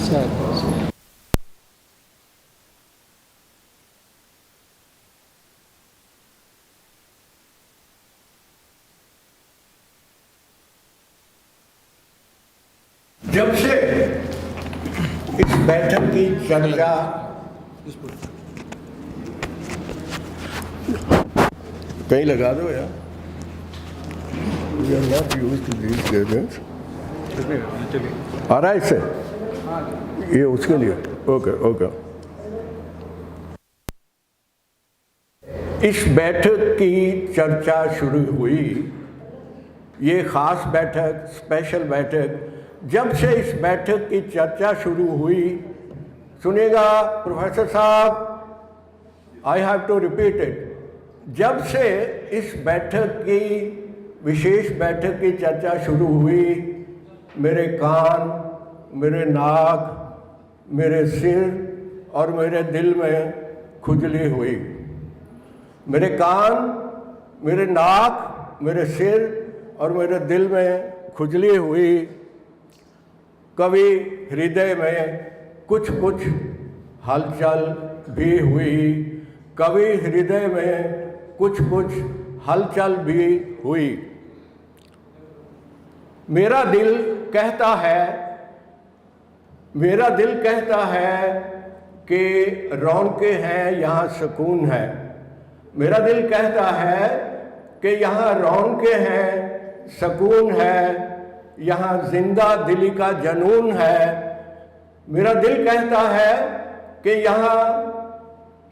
जब से इस बैठक की चर्चा कहीं लगा दो यार, we are not used to these gadgets. आ रहा है इससे, ये उसके लिए ओके ओके। इस बैठक की चर्चा शुरू हुई, ये खास बैठक, स्पेशल बैठक, जब से इस बैठक की चर्चा शुरू हुई, सुनिएगा प्रोफेसर साहब, I have to repeat it, जब से इस बैठक की, विशेष बैठक की चर्चा शुरू हुई, मेरे कान, मेरे नाक, मेरे सिर और मेरे दिल में खुजली हुई। मेरे कान, मेरे नाक, मेरे सिर और मेरे दिल में खुजली हुई। कभी हृदय में कुछ कुछ हलचल भी हुई, कभी हृदय में कुछ कुछ हलचल भी हुई। मेरा दिल कहता है कि रौनकें हैं, यहाँ सुकून है। मेरा दिल कहता है कि यहाँ रौनकें हैं, सुकून है, यहाँ जिंदा दिली का जनून है। मेरा दिल कहता है कि यहाँ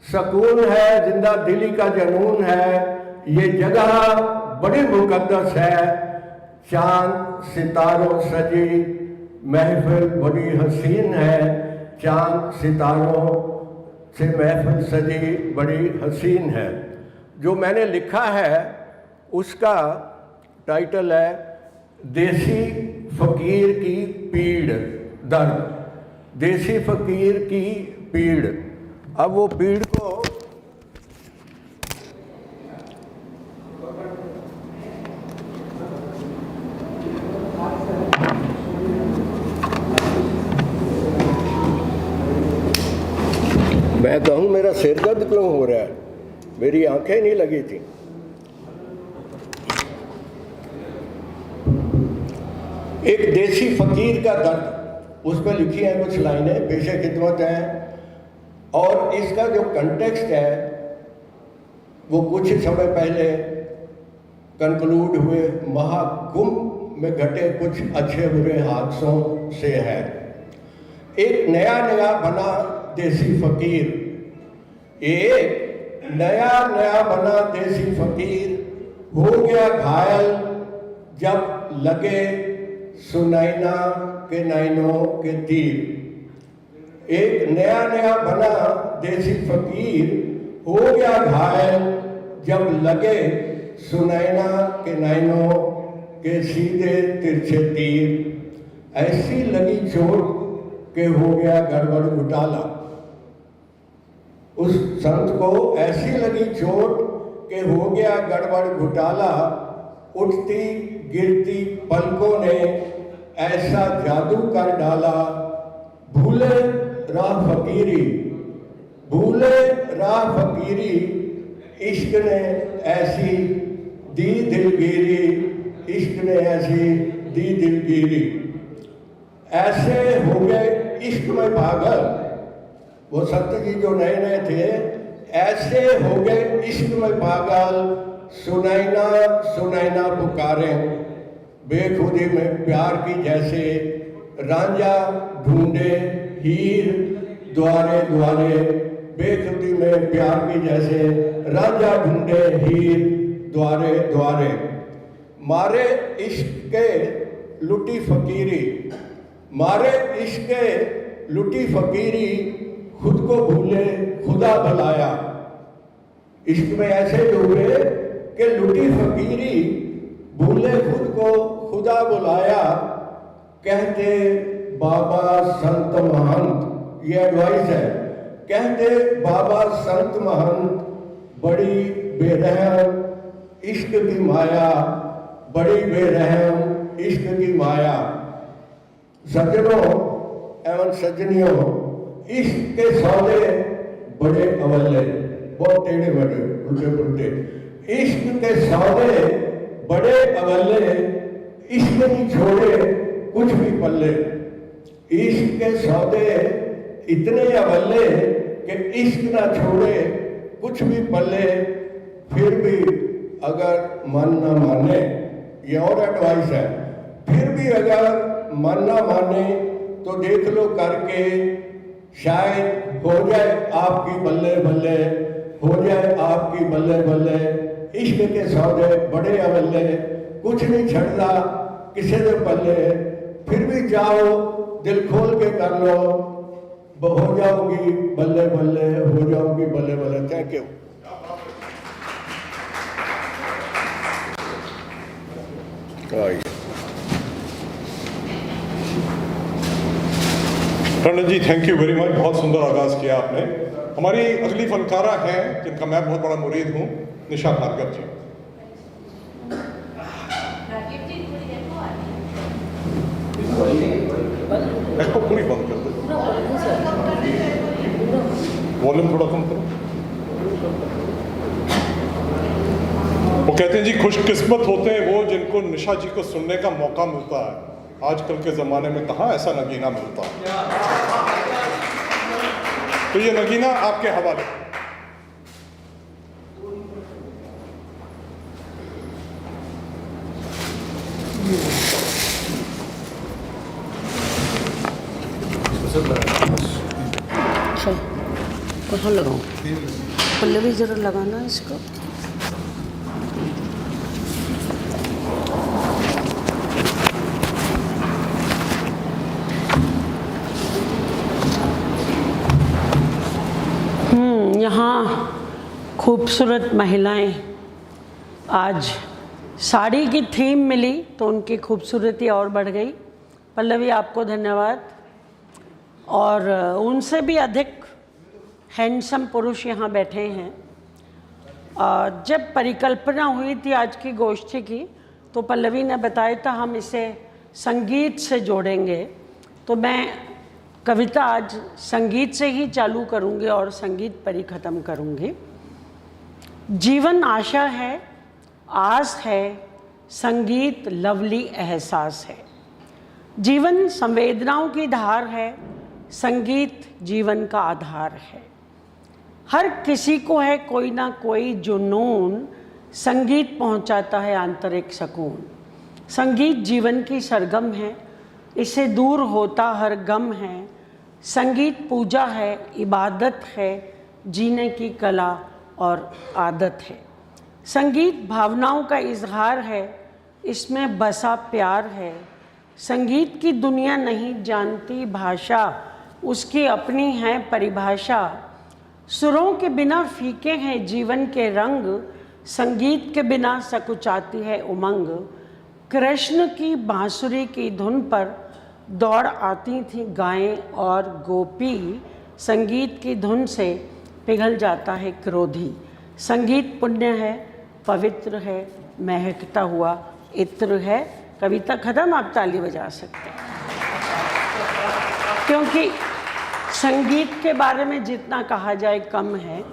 सुकून है, जिंदा दिली का जनून है, ये जगह बड़ी मुकद्दस है, चांद सितारों सजी महफिल बड़ी हसीन है, चांद सितारों से महफिल सजी बड़ी हसीन है। जो मैंने लिखा है उसका टाइटल है देसी फकीर की पीड़ दर्द, देसी फकीर की पीड़। अब वो पीड़ को मैं कहूँ मेरा सिर दर्द क्यों हो रहा है, मेरी आंखें नहीं लगी थी। एक देसी फकीर का दर्द, उस पर लिखी है कुछ लाइनें, पेशे खिदमत हैं, और इसका जो कंटेक्स्ट है वो कुछ समय पहले कंक्लूड हुए महाकुंभ में घटे कुछ अच्छे बुरे हादसों से है। एक नया नया बना देसी फकीर, एक नया नया बना देसी फकीर हो गया घायल जब लगे सुनैना के नैनों के तीर। एक नया नया बना देसी फकीर हो गया घायल जब लगे सुनैना के नैनों के सीधे तिरछे तीर। ऐसी लगी चोट के हो गया गड़बड़ घोटाला। उस संत को ऐसी लगी चोट के हो गया गड़बड़ घोटाला, उठती गिरती पलकों ने ऐसा जादू कर डाला। भूले राह फकीरी, भूले राह फकीरी, इश्क ने ऐसी दी दिलगिरी, इश्क ने ऐसी दी दिलगिरी। ऐसे हो गए इश्क में पागल, वो सत्य जी जो नए नए थे, ऐसे हो गए इश्क में पागल, सुनैना सुनैना पुकारे बेखुदी में प्यार की जैसे, रांझा ढूंढे हीर द्वारे द्वारे, बेखुदी में प्यार की जैसे, रांझा ढूंढे हीर द्वारे द्वारे। मारे इश्क के लुटी फकीरी, मारे इश्क के लुटी फकीरी, खुद को भूले खुदा भलाया। इश्क में ऐसे डूबे कि लुटी फकीरी, भूले खुद को खुदा बुलाया। कहते बाबा संत महंत, ये एडवाइस है, कहते बाबा संत महंत, बड़ी बेरहम इश्क की माया, बड़ी बेरहम इश्क की माया। सज्जनों, एवं सज्जनियों, इश्क के सौदे बड़े अवल्ले, बहुत टेढ़े बड़े उल्टे पुल्टे, इश्क के सौदे बड़े अवल्ले, इश्क नहीं छोड़े कुछ भी पल्ले। इश्क के सौदे इतने अवल्ले कि इश्क ना छोड़े कुछ भी पल्ले, फिर भी अगर मन ना माने, ये और एडवाइस है, फिर भी अगर मन ना माने तो देख लो करके, शायद हो जाए आपकी बल्ले बल्ले, हो जाए आपकी बल्ले बल्ले। इश्क के सौदे बड़े अवल्ले, कुछ नहीं छड़ता किसी दे पल्ले, फिर भी जाओ दिल खोल के कर लो, हो जाओगी बल्ले बल्ले, हो जाओगी बल्ले बल्ले। Thank you. Tandon ji, thank you very much, बहुत सुंदर आगाज़ किया आपने। हमारी अगली फनकारा हैं जिनका मैं बहुत बड़ा मुरीद हूँ, निशा भार्गव जी। इसको पूरी बंद कर दो, वॉल्यूम थोड़ा कम करो। वो कहते हैं जी, खुशकिस्मत होते हैं वो जिनको निशा जी को सुनने का मौका मिलता है। आजकल के ज़माने में कहाँ ऐसा नगीना मिलता है। तो ये नगीना आपके हवाले। अच्छा, कहाँ लगाऊँ? पल्लवी ज़रा लगाना इसको। यहाँ खूबसूरत महिलाएं, आज साड़ी की थीम मिली तो उनकी खूबसूरती और बढ़ गई। पल्लवी, आपको धन्यवाद। और उनसे भी अधिक हैंडसम पुरुष यहाँ बैठे हैं। जब परिकल्पना हुई थी आज की गोष्ठी की, तो पल्लवी ने बताया था हम इसे संगीत से जोड़ेंगे, तो मैं कविता आज संगीत से ही चालू करूँगी और संगीत पर ही ख़त्म करूँगी। जीवन आशा है, आस है, संगीत लवली एहसास है। जीवन संवेदनाओं की धार है, संगीत जीवन का आधार है। हर किसी को है कोई ना कोई जुनून, संगीत पहुंचाता है आंतरिक सुकून। संगीत जीवन की सरगम है, इससे दूर होता हर गम है। संगीत पूजा है, इबादत है, जीने की कला और आदत है। संगीत भावनाओं का इजहार है, इसमें बसा प्यार है। संगीत की दुनिया नहीं जानती भाषा, उसकी अपनी है परिभाषा। सुरों के बिना फीके हैं जीवन के रंग, संगीत के बिना सकुचाती है उमंग। कृष्ण की बांसुरी की धुन पर दौड़ आती थी गायें और गोपी, संगीत की धुन से पिघल जाता है क्रोधी। संगीत पुण्य है, पवित्र है, महकता हुआ इत्र है। कविता खत्म, आप ताली बजा सकते हैं, क्योंकि संगीत के बारे में जितना कहा जाए कम है।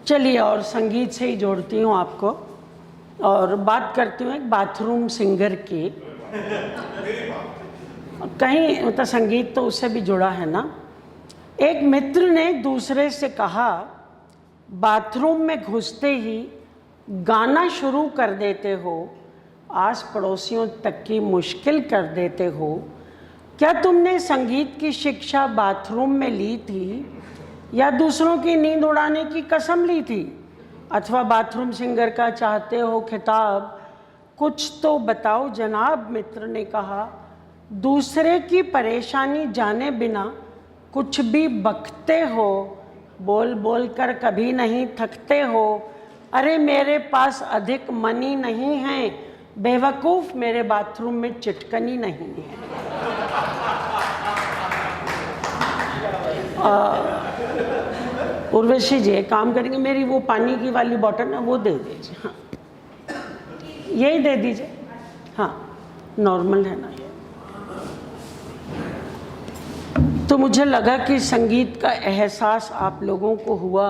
चलिए, और संगीत से ही जोड़ती हूँ आपको और बात करती हूँ एक बाथरूम सिंगर की। कहीं मतलब संगीत तो उससे भी जुड़ा है ना। एक मित्र ने दूसरे से कहा, बाथरूम में घुसते ही गाना शुरू कर देते हो, आस पड़ोसियों तक की मुश्किल कर देते हो। क्या तुमने संगीत की शिक्षा बाथरूम में ली थी या दूसरों की नींद उड़ाने की कसम ली थी? अथवा बाथरूम सिंगर का चाहते हो खिताब? कुछ तो बताओ जनाब, मित्र ने कहा। दूसरे की परेशानी जाने बिना कुछ भी बकते हो, बोल बोल कर कभी नहीं थकते हो। अरे मेरे पास अधिक मनी नहीं है, बेवकूफ़ मेरे बाथरूम में चिटकनी नहीं है। उर्वशी जी एक काम करेंगे, मेरी वो पानी की वाली बॉटल ना वो दे दीजिए। हाँ, यही दे दीजिए। हाँ, नॉर्मल है ना ये। तो मुझे लगा कि संगीत का एहसास आप लोगों को हुआ,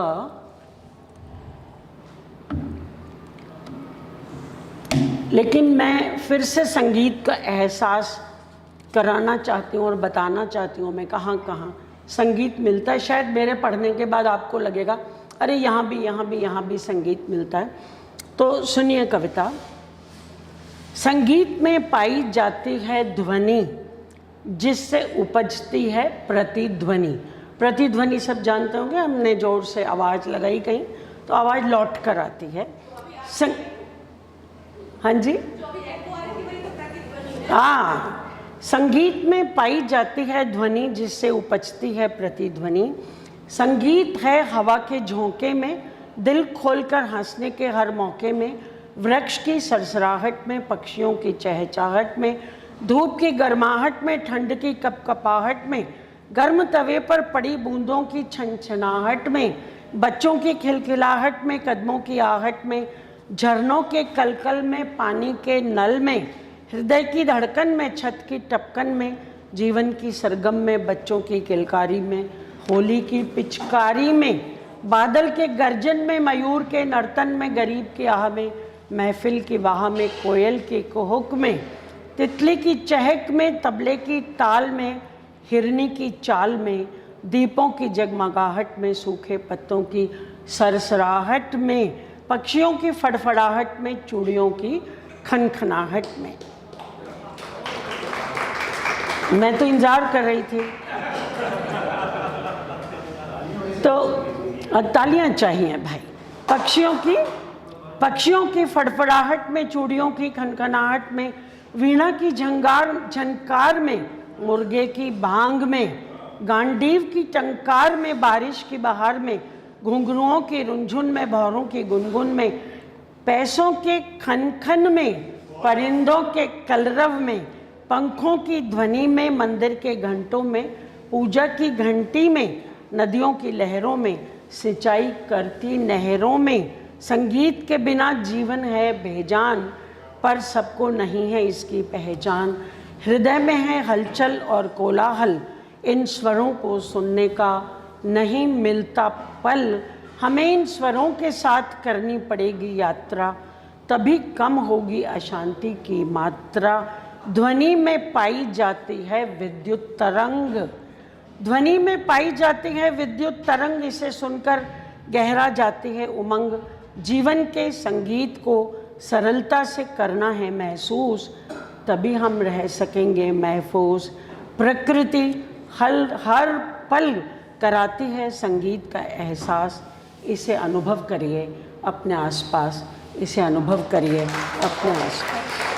लेकिन मैं फिर से संगीत का एहसास कराना चाहती हूँ और बताना चाहती हूँ मैं कहाँ कहाँ संगीत मिलता है। शायद मेरे पढ़ने के बाद आपको लगेगा अरे यहाँ भी संगीत मिलता है। तो सुनिए कविता। संगीत में पाई जाती है ध्वनि जिससे उपजती है प्रतिध्वनि। प्रतिध्वनि सब जानते होंगे, हमने जोर से आवाज़ लगाई कहीं तो आवाज़ लौट कर आती है। हाँ जी, हाँ, संगीत में पाई जाती है ध्वनि जिससे उपजती है प्रतिध्वनि। संगीत है हवा के झोंके में, दिल खोलकर हंसने के हर मौके में, वृक्ष की सरसराहट में, पक्षियों की चहचहाहट में, धूप की गर्माहट में, ठंड की कपकपाहट में, गर्म तवे पर पड़ी बूंदों की छनछनाहट में, बच्चों की खिलखिलाहट में, कदमों की आहट में, झरनों के कलकल में, पानी के नल में, हृदय की धड़कन में, छत की टपकन में, जीवन की सरगम में, बच्चों की किलकारी में, होली की पिचकारी में, बादल के गर्जन में, मयूर के नर्तन में, गरीब की आह में, महफिल की वाह में, कोयल की कुहुक में, तितली की चहक में, तबले की ताल में, हिरनी की चाल में, दीपों की जगमगाहट में, सूखे पत्तों की सरसराहट में, पक्षियों की फड़फड़ाहट में, चूड़ियों की खनखनाहट में। मैं तो इंतजार कर रही थी, तो तालियां चाहिए भाई। पक्षियों की फड़फड़ाहट में, चूड़ियों की खनखनाहट में, वीणा की झनकार में, मुर्गे की बांग में, गांडीव की टंकार में, बारिश की बहार में, घुंघरुओं की रुंझुन में, भौरों की गुनगुन में, पैसों के खनखन में, परिंदों के कलरव में, पंखों की ध्वनि में, मंदिर के घंटों में, पूजा की घंटी में, नदियों की लहरों में, सिंचाई करती नहरों में। संगीत के बिना जीवन है बेजान, पर सबको नहीं है इसकी पहचान। हृदय में है हलचल और कोलाहल, इन स्वरों को सुनने का नहीं मिलता पल। हमें इन स्वरों के साथ करनी पड़ेगी यात्रा, तभी कम होगी अशांति की मात्रा। ध्वनि में पाई जाती है विद्युत तरंग, ध्वनि में पाई जाती है विद्युत तरंग, इसे सुनकर गहरा जाती है उमंग। जीवन के संगीत को सरलता से करना है महसूस, तभी हम रह सकेंगे महफूज। प्रकृति हर पल कराती है संगीत का एहसास, इसे अनुभव करिए अपने आसपास, इसे अनुभव करिए अपने आसपास।